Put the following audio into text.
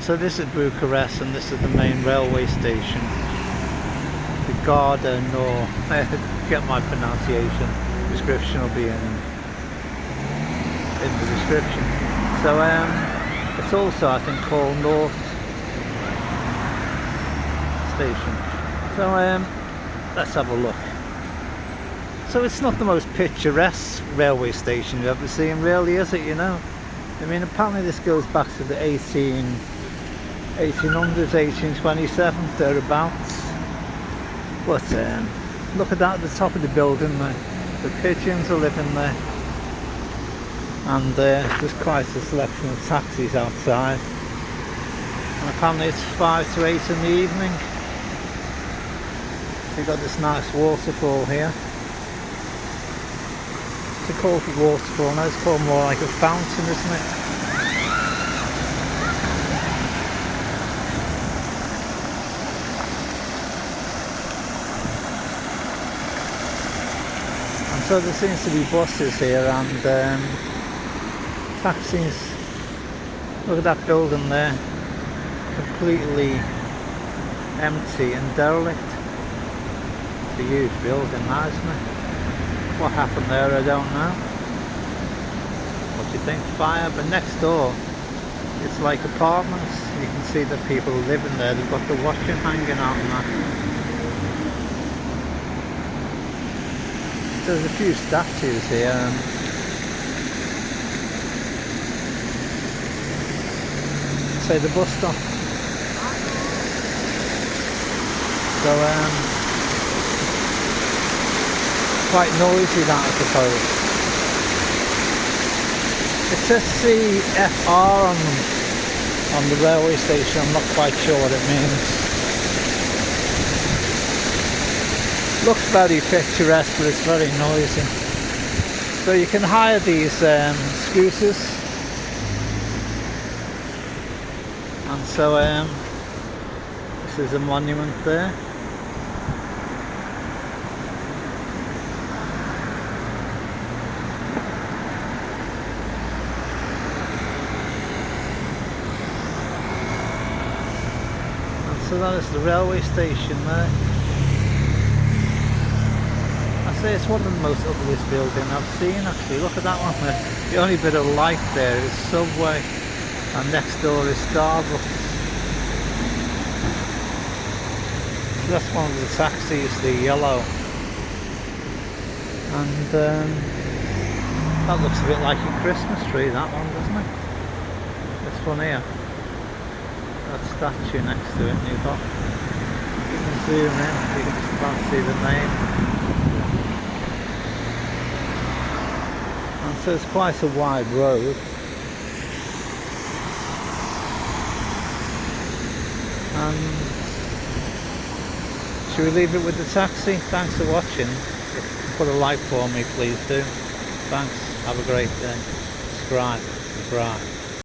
So this is Bucharest, and this is the main railway station. The Garda Nor, get my pronunciation. Description will be in the description. So it's also, I think, called North Station. So let's have a look. So it's not the most picturesque railway station you've ever seen, really, is it? You know, I mean, apparently this goes back to the 1800s, 1827, thereabouts. But look at that at the top of the building there. The pigeons are living there, and there's quite a selection of taxis outside. And apparently it's 5 to 8 in the evening. You've got this nice waterfall here. It's called a waterfall, now it's called more like a fountain, isn't it? And so there seems to be buses here and taxis. Look at that building there, completely empty and derelict. It's a huge building now, isn't it? What happened there, I don't know. What do you think? Fire? But next door, it's like apartments. You can see the people living there. They've got the washing hanging out and that. There's a few statues here. Say the bus stop. So quite noisy, that, I suppose. It says CFR on the railway station. I'm not quite sure what it means. Looks very picturesque, but it's very noisy. So you can hire these scooters, and so this is a monument there. So that is the railway station there. I say it's one of the most ugliest buildings I've seen, actually. Look at that one there. The only bit of light there is Subway, and next door is Starbucks. So that's one of the taxis, the yellow. And that looks a bit like a Christmas tree, that one, doesn't it? This one here. That statue next to it, and you've got, you can zoom in, you can just about see the name. And so it's quite a wide road. And should we leave it with the taxi? Thanks for watching. If you can put a like for me, please do. Thanks, have a great day. Subscribe.